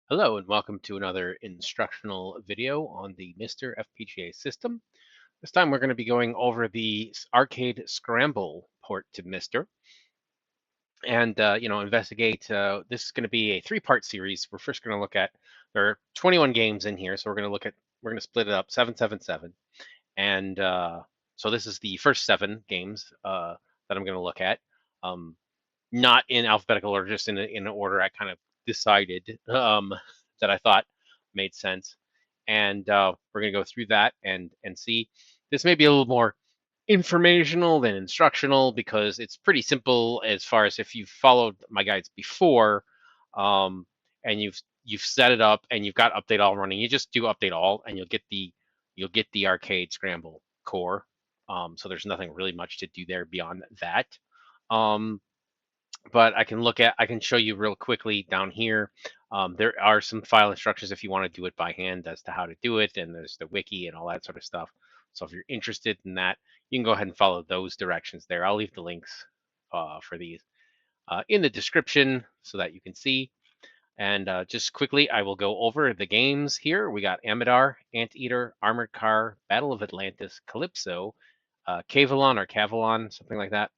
Hello and welcome to another instructional video on the MiSTer FPGA system. This time we're going to be going over the arcade scramble port to MiSTer and investigate. This is going to be a three-part series. We're first going to look at there are 21 games in here, so we're going to split it up 777, and so this is the first 7 games that I'm going to look at. Um, Not in alphabetical order, just in an order I kind of decided that I thought made sense. And we're going to go through that and see. This may be a little more informational than instructional because it's pretty simple as far as if you've followed my guides before, um, and you've set it up and you've got update all running. You just do update all, and you'll get the arcade scramble core. So there's nothing really much to do there beyond that. Um, but I can show you real quickly down here. There are some file instructions if you want to do it by hand as to how to do it, and there's the wiki and all that sort of stuff. So if you're interested in that, you can go ahead and follow those directions there. I'll leave the links for these in the description so that you can see. And just quickly, I will go over the games here. We got Amidar, Anteater, Armored Car, Battle of Atlantis, Calypso, Cavalon or Cavalon, something like that.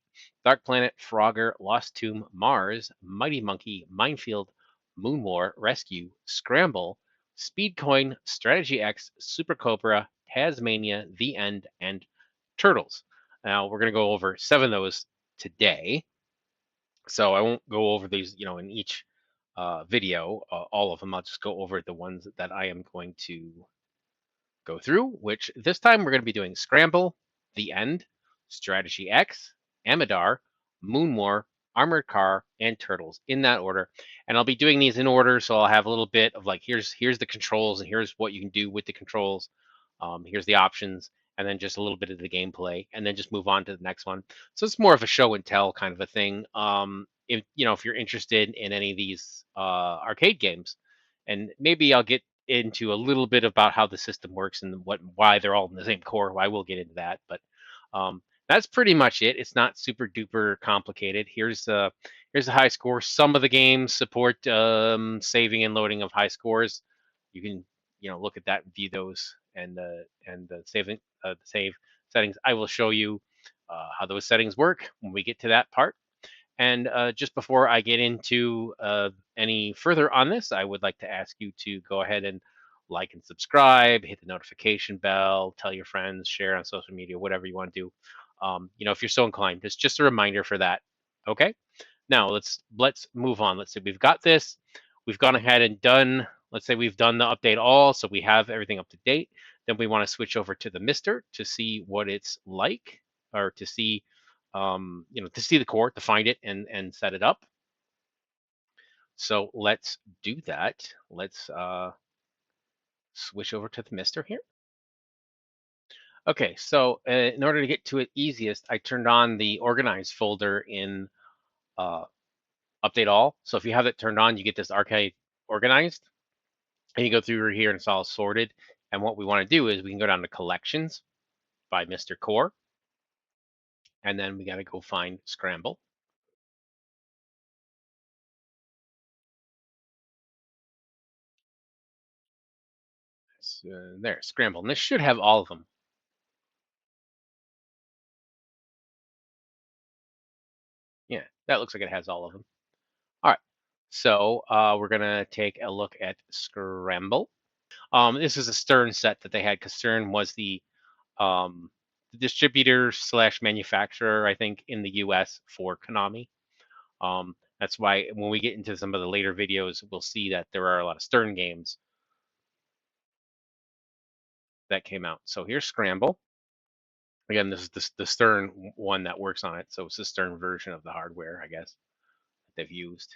Dark Planet, Frogger, Lost Tomb, Mars, Mighty Monkey, Minefield, Moon War, Rescue, Scramble, Speed Coin, Strategy X, Super Cobra, Tasmania, The End, and Turtles. Now we're going to go over 7 of those today. So I won't go over these, in each video, all of them. I'll just go over the ones that I am going to go through, which this time we're going to be doing Scramble, The End, Strategy X, Amidar, Moon War, Armored Car, and Turtles in that order. And I'll be doing these in order, so I'll have a little bit of like here's the controls and here's what you can do with the controls. Here's the options, and then just a little bit of the gameplay, and then just move on to the next one. So it's more of a show and tell kind of a thing. If you're interested in any of these arcade games, and maybe I'll get into a little bit about how the system works and why they're all in the same core. I will get into that, but that's pretty much it. It's not super duper complicated. Here's the high score. Some of the games support saving and loading of high scores. You can look at that and view those and the save settings. I will show you how those settings work when we get to that part. And just before I get into any further on this, I would like to ask you to go ahead and like and subscribe, hit the notification bell, tell your friends, share on social media, whatever you want to do. If you're so inclined, it's just a reminder for that. Okay. Now let's move on. Let's say we've got this. We've gone ahead and done. Let's say we've done the update all, so we have everything up to date. Then we want to switch over to the MiSTer to see what it's like, or to see to see the core, to find it and set it up. So let's do that. Let's switch over to the MiSTer here. Okay, so in order to get to it easiest, I turned on the organized folder in uh, update all. So if you have it turned on, you get this arcade organized, and you go through here and it's all sorted. And what we want to do is we can go down to collections by MiSTer Core, and then we got to go find Scramble. There, Scramble, and this should have all of them. Yeah, that looks like it has all of them. All right, so we're gonna take a look at Scramble. This is a Stern set that they had because Stern was um, the distributor slash manufacturer, I think, in the U.S. for Konami. That's why when we get into some of the later videos, we'll see that there are a lot of Stern games that came out. So here's Scramble. Again, this is the Stern one that works on it, so it's the Stern version of the hardware, I guess, that they've used.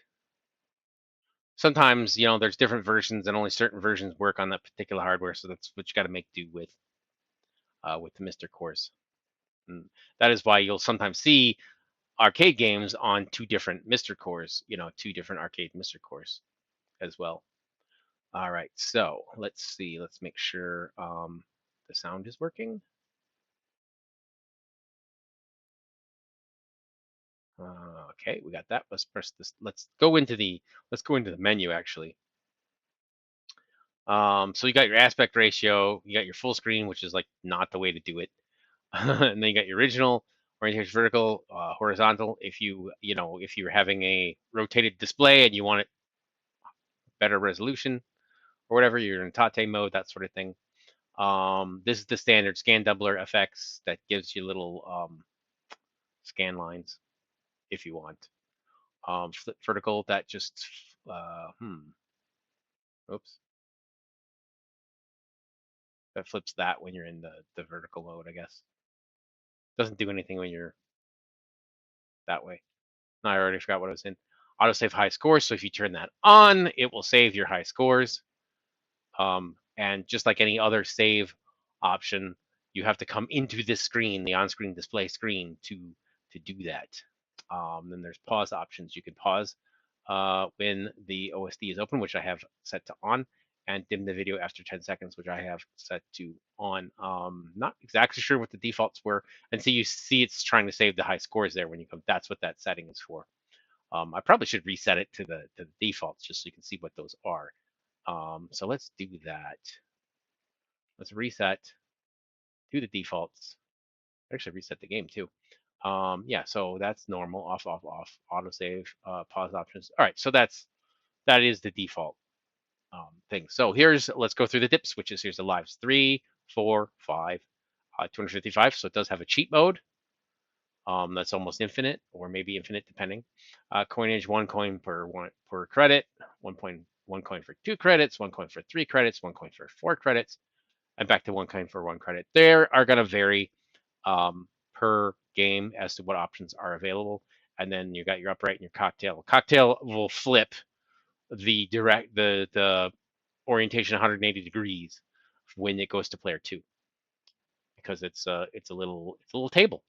Sometimes there's different versions and only certain versions work on that particular hardware, so that's what you got to make do with the MiSTer cores. And that is why you'll sometimes see arcade games on 2 different MiSTer cores, 2 different arcade MiSTer cores as well. All right, so let's see. Let's make sure the sound is working. Okay, we got that. Let's press this. Let's go into the menu actually. So you got your aspect ratio, you got your full screen, which is like not the way to do it. And then you got your original, orientation vertical, horizontal. If you're having a rotated display and you want it better resolution or whatever, you're in Tate mode, that sort of thing. This is the standard scan doubler FX that gives you little scan lines if you want. Flip vertical, that just oops, that flips that when you're in the vertical mode, I guess. Doesn't do anything when you're that way. I already forgot what I was in. Autosave high scores. So if you turn that on, it will save your high scores. And just like any other save option, you have to come into this screen, the on-screen display screen, to do that. Then there's pause options. You can pause when the OSD is open, which I have set to on, and dim the video after 10 seconds, which I have set to on. Not exactly sure what the defaults were, and so you see it's trying to save the high scores there when you come. That's what that setting is for. I probably should reset it to the defaults just so you can see what those are. So let's do that. Let's reset to the defaults. Actually, reset the game too. Yeah, so that's normal, off, off, off, autosave, pause options. All right, so that is the default thing. So let's go through the dip switches. Here's the lives: 3, 4, 5, 255. So it does have a cheat mode. That's almost infinite, or maybe infinite depending. Coinage: 1 coin per credit, 1 coin for 2 credits, 1 coin for 3 credits, 1 coin for 4 credits, and back to 1 coin for 1 credit. There are going to vary per game as to what options are available. And then you got your upright and your cocktail. Cocktail will flip the orientation 180 degrees when it goes to player 2, because it's a little table,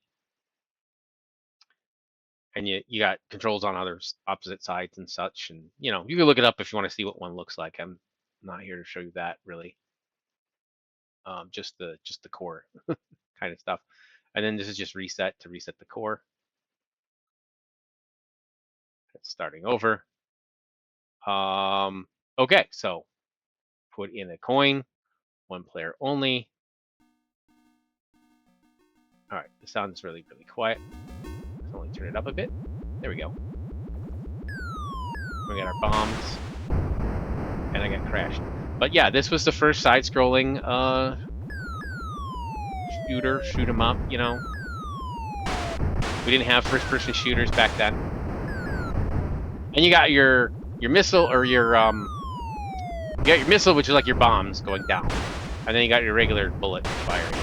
and you got controls on opposite sides and such, and you can look it up if you want to see what one looks like. I'm not here to show you that really. Just the core kind of stuff. And then this is just reset to reset the core. It's starting over. Okay, so put in a coin, 1 player only. All right, the sound is really, really quiet. So only turn it up a bit. There we go. We got our bombs, and I got crashed. But yeah, this was the first side-scrolling shooter, shoot 'em up. We didn't have first-person shooters back then. And you got your missile, or your you got your missile, which is like your bombs going down, and then you got your regular bullet firing.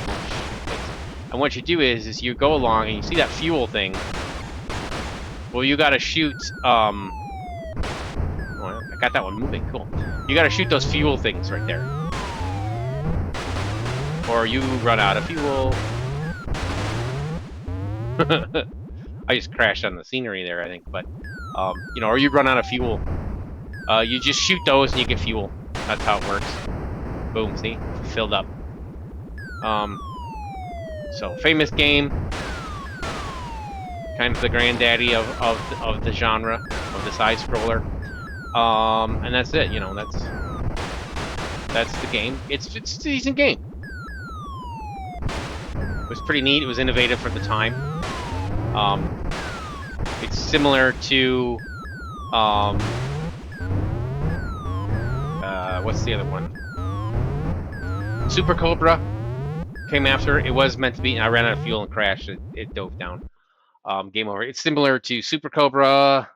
And what you do is you go along and you see that fuel thing. Well, you got to shoot. Oh, I got that one moving. Cool. You got to shoot those fuel things right there, or you run out of fuel. I just crashed on the scenery there, I think, but or you run out of fuel. You just shoot those and you get fuel. That's how it works. Boom, see? Filled up. So famous game. Kind of the granddaddy of the genre, of the side scroller. And that's it, that's the game. It's a decent game. It was pretty neat. It was innovative for the time. It's similar to what's the other one? Super Cobra came after. It was meant to be. I ran out of fuel and crashed. It dove down. Game over. It's similar to Super Cobra,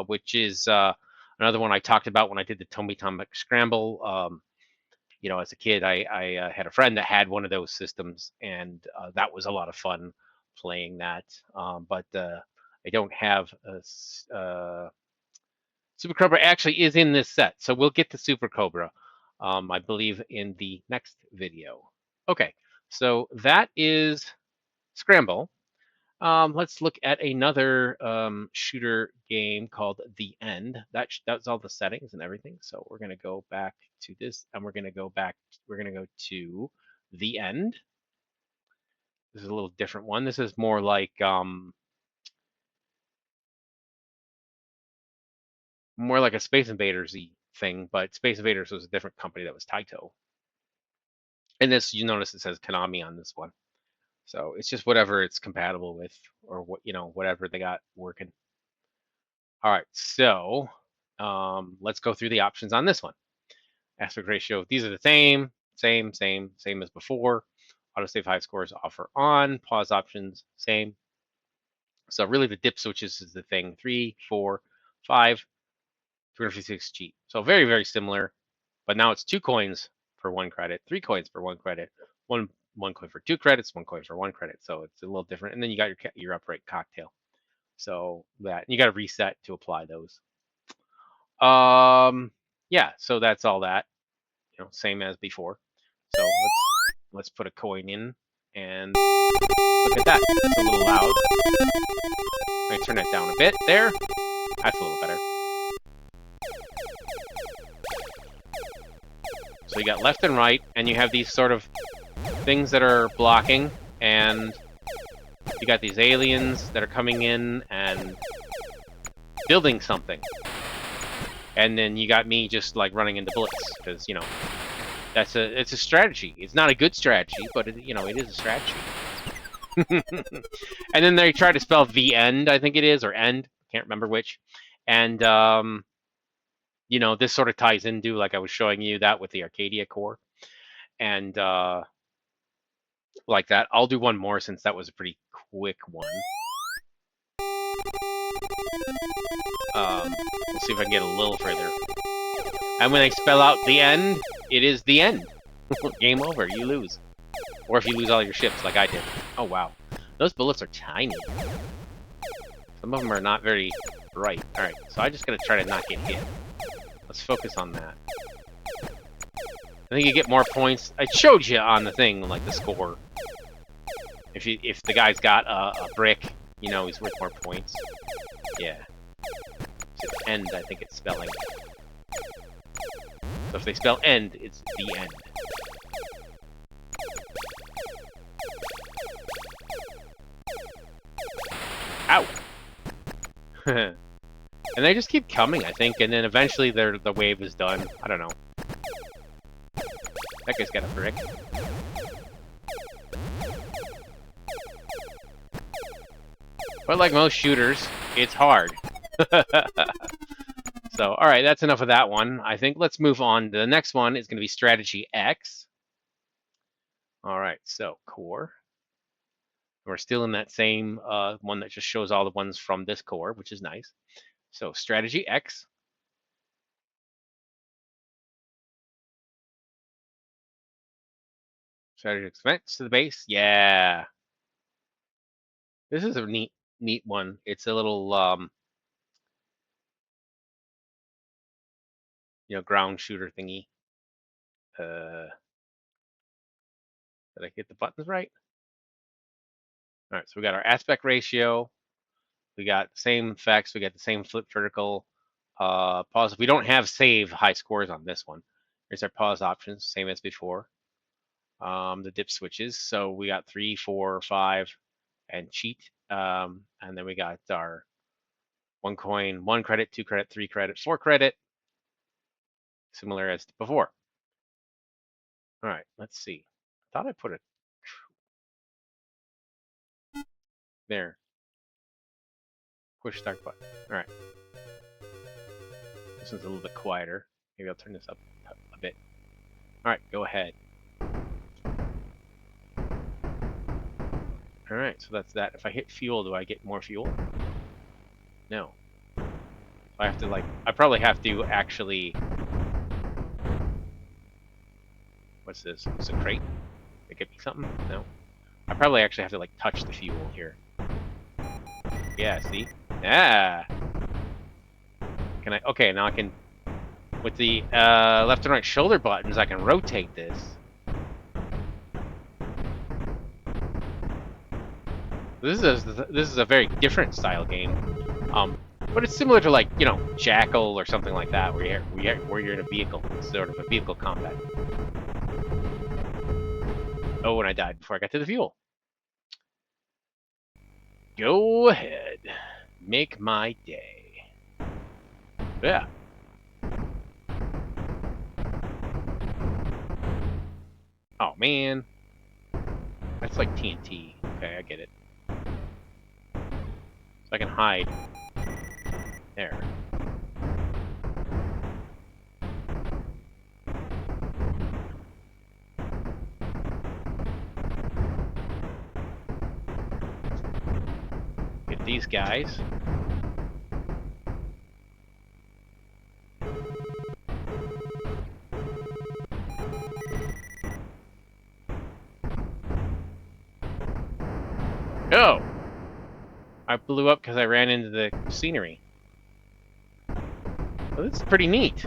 which is another one I talked about when I did the Tommy Scramble. As a kid, I had a friend that had one of those systems, and that was a lot of fun playing that. But I don't have a Super Cobra actually is in this set, so we'll get to Super Cobra, I believe, in the next video. Okay, so that is Scramble. Let's look at another shooter game called The End. That's all the settings and everything. So we're gonna go back to this, and we're gonna go to The End. This is a little different one. This is more like a Space Invaders-y thing, but Space Invaders was a different company that was Taito. And this, you notice it says Konami on this one. So it's just whatever it's compatible with, or what, whatever they got working. All right, so let's go through the options on this one. Aspect ratio, these are the same as before. Autosave high scores off or on. Pause options, same. So really the dip switches is the thing. 3, 4, 5, 256 cheat. So very, very similar, but now it's 2 coins for 1 credit, 3 coins for 1 credit, one coin for 2 credits, 1 coin for 1 credit. So it's a little different. And then you got your upright cocktail. So that you got to reset to apply those. Yeah, so that's all that. Same as before. So let's put a coin in and look at that. It's a little loud. Let me turn it down a bit there. That's a little better. So you got left and right, and you have these sort of things that are blocking, and you got these aliens that are coming in and building something. And then you got me just like running into bullets, because it's a strategy. It's not a good strategy, but it is a strategy. And then they try to spell the end, I think it is, or end, can't remember which. And this sort of ties into, like I was showing you that with the Arcadia core, and like that. I'll do one more since that was a pretty quick one. We'll see if I can get a little further. And when they spell out the end, it is the end. Game over, you lose. Or if you lose all your ships, like I did. Oh, wow. Those bullets are tiny. Some of them are not very bright. Alright, so I just gotta try to not get hit. Let's focus on that. I think you get more points. I showed you on the thing, like the score. If the guy's got a brick, he's worth more points. Yeah. So it's end, I think it's spelling. So if they spell end, it's the end. Ow! And they just keep coming, I think, and then eventually the wave is done. I don't know. That guy's got a brick. But like most shooters, it's hard. So, alright, that's enough of that one. I think let's move on. The next one is going to be Strategy X. Alright, so core. We're still in that same one that just shows all the ones from this core, which is nice. So Strategy X. Strategy X to the base. Yeah. This is a neat one. It's a little ground shooter thingy. Did I get the buttons right? All right, so we got our aspect ratio. We got the same effects. We got the same flip vertical. Pause. We don't have save high scores on this one. Here's our pause options, same as before. The dip switches. So we got 3, 4, 5, and cheat. And then we got our 1 coin, 1 credit, 2 credit, 3 credit, 4 credit. Similar as before. All right, let's see. I thought I put it there. Push start button. All right. This one's a little bit quieter. Maybe I'll turn this up a bit. All right, go ahead. All right, so that's that. If I hit fuel, do I get more fuel? No. I have to I probably have to actually. What's this? Is it a crate? Did it get me something? No. I probably actually have to touch the fuel here. Yeah, see? Yeah. Can I? Okay, now I can. With the left and right shoulder buttons, I can rotate this. This is a very different style game, but it's similar to Jackal or something like that, where you're in a vehicle, it's sort of a vehicle combat. Oh, and I died before I got to the fuel. Go ahead, make my day. Yeah. Oh, man. That's like TNT. Okay, I get it. So I can hide. There. Get these guys. Oh! I blew up because I ran into the scenery. Well, this is pretty neat.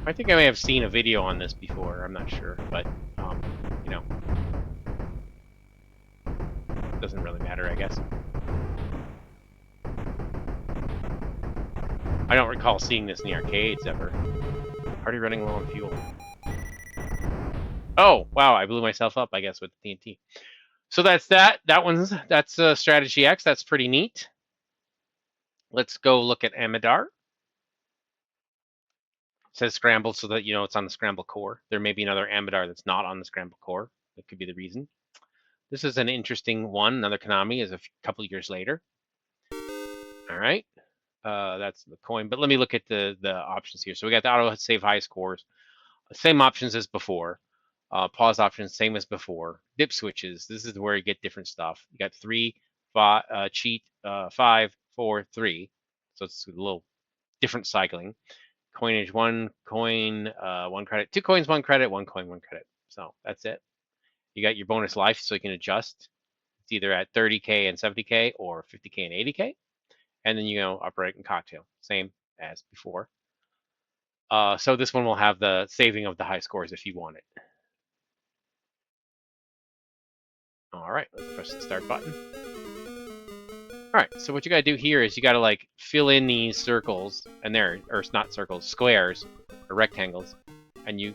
I think I may have seen a video on this before. I'm not sure, but, you know, doesn't really matter, I guess. I don't recall seeing this in the arcades ever. Already running low on fuel. Oh, wow, I blew myself up, I guess, with the TNT. So that's that. That's Strategy X. That's pretty neat. Let's go look at Amidar. It says Scramble so that you know it's on the Scramble core. There may be another Amidar that's not on the Scramble core. That could be the reason. This is an interesting one. Another Konami is a couple years later. All right. That's the coin. But let me look at the options here. So we got the auto save high scores. Same options as before. Pause options, same as before. Dip switches. This is where you get different stuff. You got 3, 5, cheat, 5, 4, 3. So it's a little different cycling. Coinage, 1 coin, 1 credit. 2 coins, 1 credit. 1 coin, 1 credit. So that's it. You got your bonus life, so you can adjust. It's either at 30K and 70K or 50K and 80K. And then you go upright and cocktail. Same as before. So this one will have the saving of the high scores if you want it. All right, let's press the start button. All right, so what you gotta do here is you gotta like fill in these circles, and or it's not circles, squares or rectangles, and you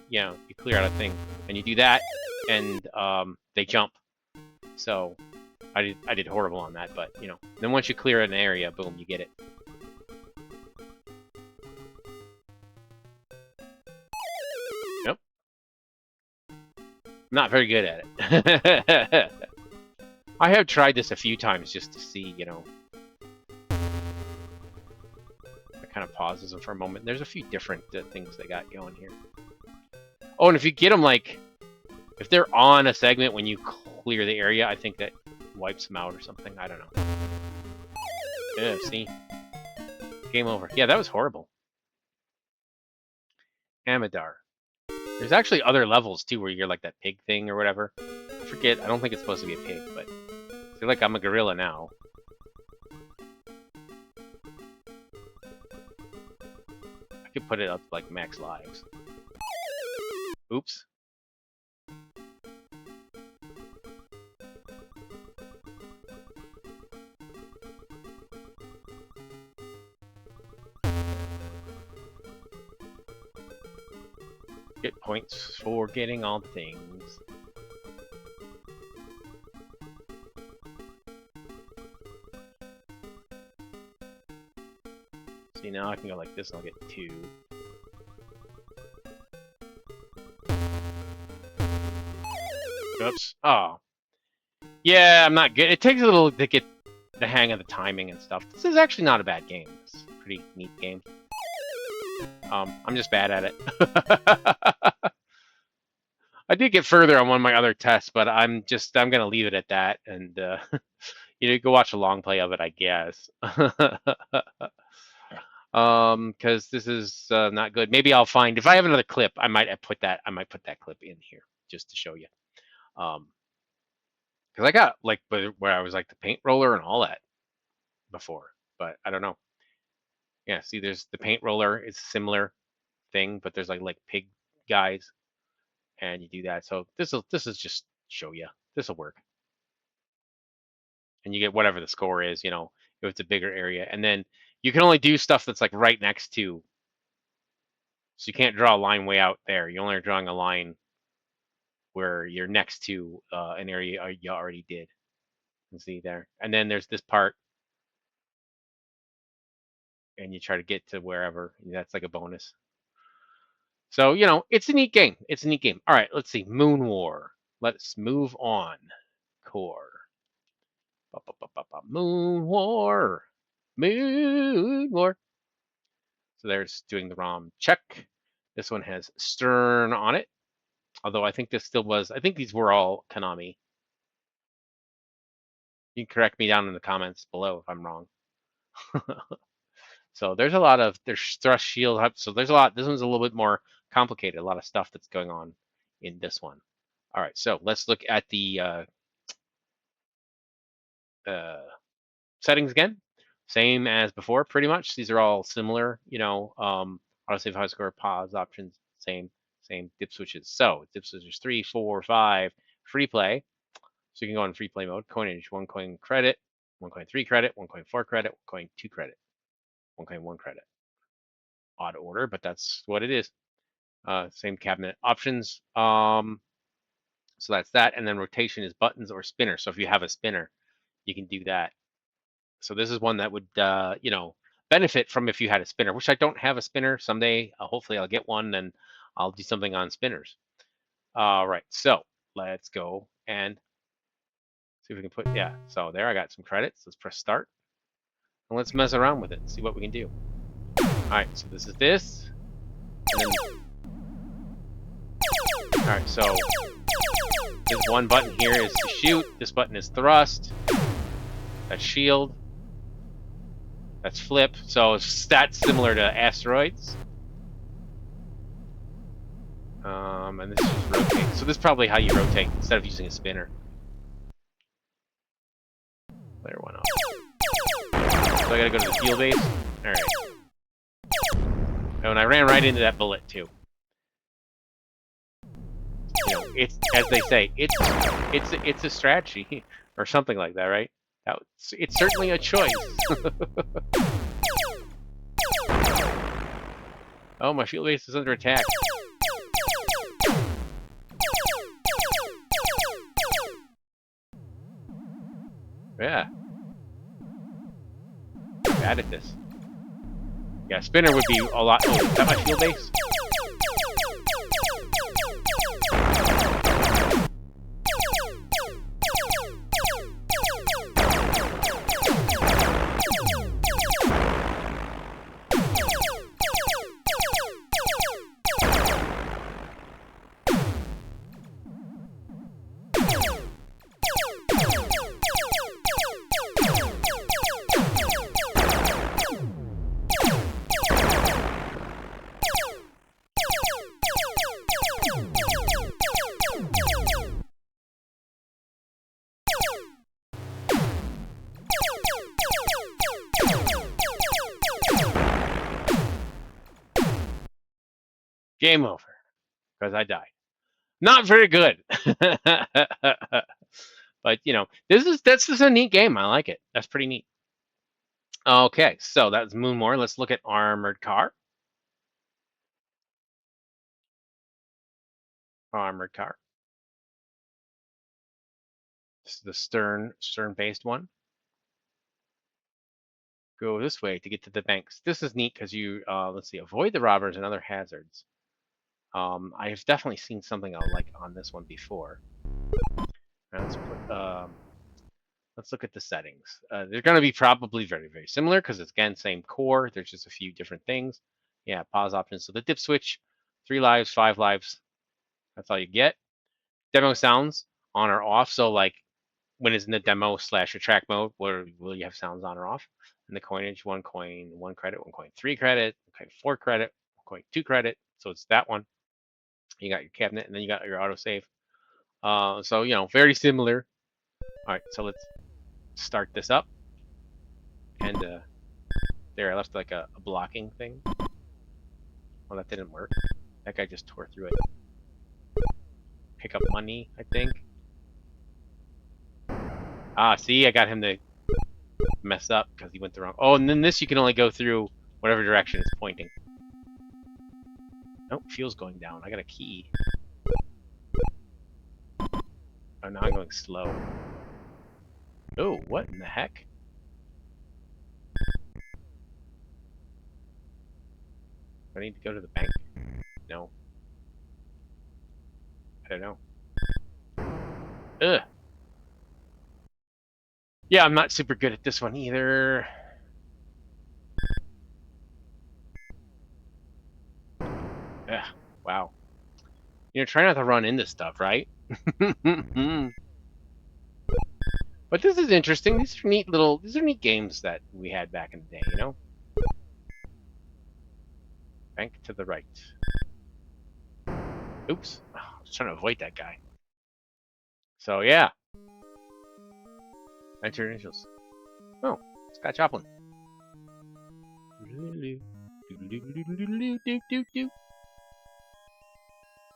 clear out a thing, and you do that, and they jump. So I did horrible on that, but then once you clear an area, boom, you get it. Nope, not very good at it. I have tried this a few times just to see, it kind of pauses them for a moment. There's a few different things they got going here. Oh, and if you get them, like, if they're on a segment when you clear the area, I think that wipes them out or something. I don't know. Yeah, see? Game over. Yeah, that was horrible. Amidar. There's actually other levels, too, where you're like that pig thing or whatever. I forget. I don't think it's supposed to be a pig, but I feel like I'm a gorilla now. I could put it up like max lives. Oops. Get points for getting all the things. See, now I can go like this and I'll get 2. Oops. Oh. Yeah, I'm not good. It takes a little to get the hang of the timing and stuff. This is actually not a bad game. It's a pretty neat game. I'm just bad at it. I did get further on one of my other tests, but I'm gonna leave it at that, and go watch a long play of it, I guess. Because this is not good. Maybe I'll find, if I have another clip, I might put that clip in here just to show you. Because I got like where I was like the paint roller and all that before, but I don't know. Yeah, see, there's the paint roller. It's a similar thing, but there's like pig guys, and you do that. So this is just show you. This will work, and you get whatever the score is. If it's a bigger area, and then you can only do stuff that's like right next to. So you can't draw a line way out there. You only are drawing a line where you're next to an area you already did. You see there, and then there's this part, and you try to get to wherever. That's like a bonus. So, you know, it's a neat game. It's a neat game. All right, let's see. Moon War. Let's move on. Core. Moon War. Moon War. So there's doing the ROM check. This one has Stern on it. Although I think this still was, I think these were all Konami. You can correct me down in the comments below if I'm wrong. So there's a lot of, there's thrust shield. So there's a lot, this one's a little bit more complicated. A lot of stuff that's going on in this one. All right, so let's look at the settings again. Same as before, pretty much. These are all similar, you know, autosave, high score, pause options, same dip switches. So dip switches 3, 4, 5, free play. So you can go in free play mode, coinage, 1 coin credit, 1 coin 3 credit, 1 coin 4 credit, 1 coin 2 credit, 1 coin 1 credit. Odd order, but that's what it is. Same cabinet options. So that's that. And then rotation is buttons or spinner. So if you have a spinner, you can do that. So this is one that would, you know, benefit from if you had a spinner, which I don't have a spinner. Someday, hopefully I'll get one and I'll do something on spinners. All right, so let's go and see if we can put, yeah, so there I got some credits. Let's press start. And let's mess around with it and see what we can do. All right, so this is this. Then, all right, so this one button here is to shoot. This button is thrust. That's shield. That's flip. So that's similar to asteroids. And this is just rotate. So this is probably how you rotate instead of using a spinner. Player one off. So I gotta go to the field base. All right. Oh, and I ran right into that bullet too. You know, it's, as they say, it's a strategy or something like that, right? It's certainly a choice. Oh, my field base is under attack. Yeah. I'm bad at this. Yeah, spinner would be a lot. Oh, is that my field base? Game over, because I died. Not very good. But you know, this is a neat game. I like it. That's pretty neat. Okay, so that's Moonmore. Let's look at Armored Car. Armored Car. This is the stern-based one. Go this way to get to the banks. This is neat because you, let's see, avoid the robbers and other hazards. I've definitely seen something like on this one before. Let's look at the settings. They're going to be probably very, very similar because it's, again, same core. There's just a few different things. Yeah, pause options. So the dip switch, 3 lives, 5 lives. That's all you get. Demo sounds on or off. So like when it's in the demo / attract mode, where will you have sounds on or off? And the coinage, 1 coin, 1 credit, 1 coin, 3 credit, 1 coin, 4 credit, 1 coin, 2 credit. So it's that one. You got your cabinet, and then you got your autosave. So, you know, very similar. All right, so let's start this up. And there, I left like a blocking thing. Well, that didn't work. That guy just tore through it. Pick up money, I think. Ah, see, I got him to mess up because he went the wrong. Oh, and then this you can only go through whatever direction it's pointing. Nope, fuel's going down. I got a key. Oh, now I'm going slow. Oh, what in the heck? I need to go to the bank. No. I don't know. Ugh. Yeah, I'm not super good at this one either. Ugh. Wow. You know, try not to run into stuff, right? But this is interesting. These are neat games that we had back in the day, you know? Bank to the right. Oops. Oh, I was trying to avoid that guy. So, yeah. Enter initials. Oh, Scott Joplin.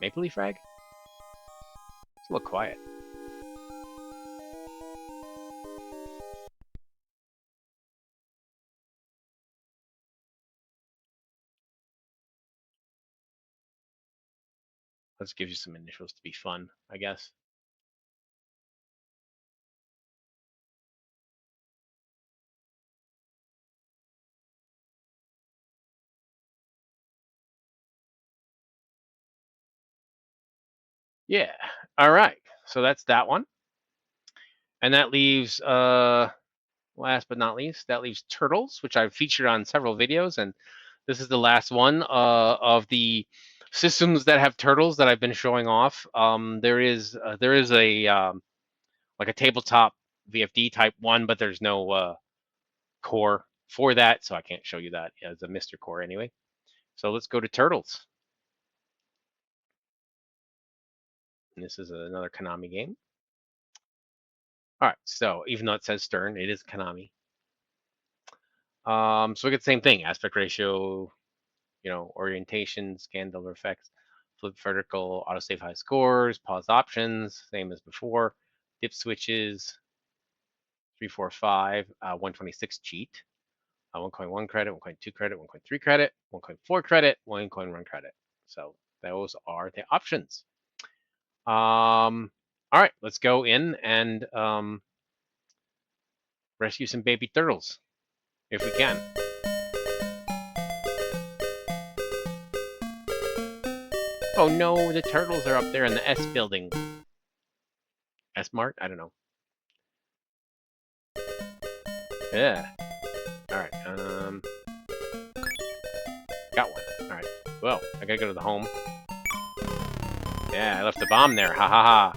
Maple Leaf Rag? It's a little quiet. Let's give you some initials to be fun, I guess. Yeah. All right. So that's that one. And that leaves, last but not least, that leaves Turtles, which I've featured on several videos. And this is the last one of the systems that have turtles that I've been showing off. There is a like a tabletop VFD type one, but there's no core for that, so I can't show you that as a MiSTer core anyway. So let's go to Turtles. And this is another Konami game. All right, so even though it says Stern, it is Konami. So we get the same thing: aspect ratio, you know, orientation, scan dollar effects, flip vertical, autosave high scores, pause options, same as before, dip switches, 345, 126 cheat, 1.1 credit, 1.2 credit, 1.3 credit, 1.4 credit, 1.1 credit. So those are the options. All right, let's go in and rescue some baby turtles if we can. Oh no, the turtles are up there in the S building. S Mart? I don't know. Yeah. All right. Got one. All right. Well, I gotta go to the home. Yeah, I left the bomb there. Ha ha ha.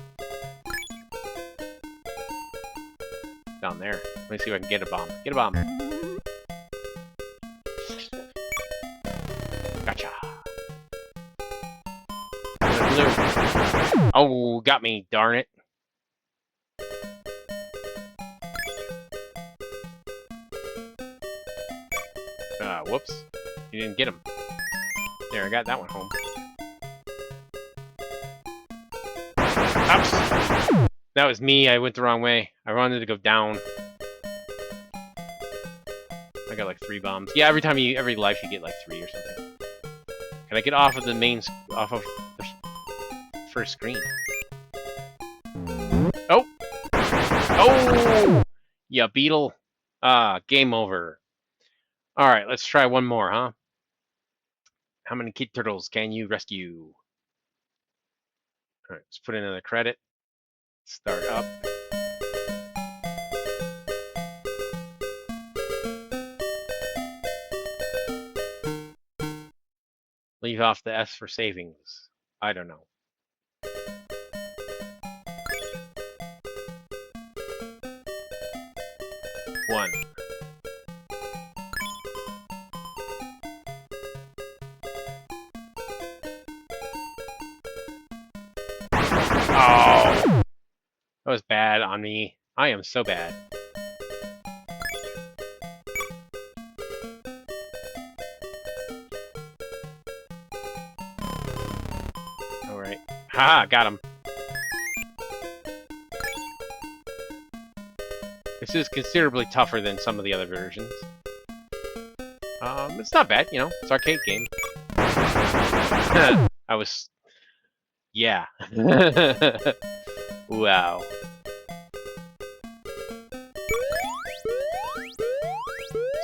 Down there. Let me see if I can get a bomb. Get a bomb. Gotcha. Oh, got me. Darn it. Whoops. You didn't get him. There, I got that one home. Oops. That was me. I went the wrong way. I wanted to go down. I got like 3 bombs. Yeah, every life you get like 3 or something. Can I get off of the off of the first screen? Oh! Oh! Yeah, beetle. Game over. Alright, let's try one more, huh? How many kid turtles can you rescue? Alright, let's put in another credit. Start up. Leave off the S for savings. I don't know. One. Oh! That was bad on me. I am so bad. Alright. Haha, got him. This is considerably tougher than some of the other versions. It's not bad, you know. It's an arcade game. I was... Yeah. Wow. What's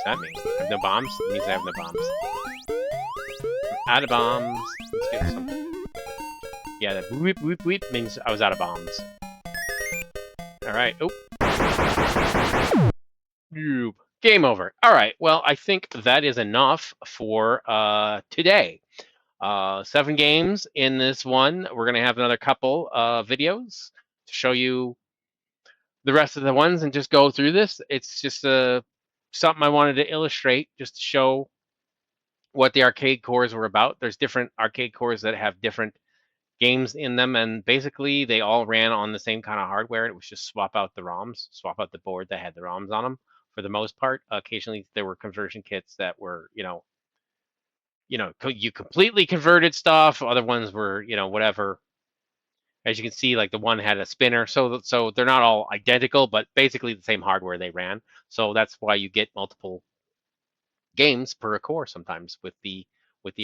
that mean? I have no bombs? It means I have no bombs. I'm out of bombs. Let's get Yeah, that whoop whoop whoop means I was out of bombs. All right. Oh. Nope. Game over. All right. Well, I think that is enough for today. 7 games in this one. We're gonna have another couple videos to show you the rest of the ones and just go through this. It's just something I wanted to illustrate, just to show what the arcade cores were about. There's different arcade cores that have different games in them, and basically they all ran on the same kind of hardware. It was just swap out the ROMs, swap out the board that had the ROMs on them for the most part. Occasionally there were conversion kits that were, you completely converted stuff. Other ones were, whatever. As you can see, like the one had a spinner, so they're not all identical, but basically the same hardware they ran. So that's why you get multiple games per core sometimes with the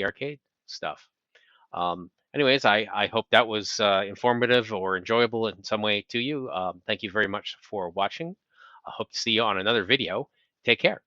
arcade stuff. Anyways, I hope that was informative or enjoyable in some way to you. Thank you very much for watching. I hope to see you on another video. Take care.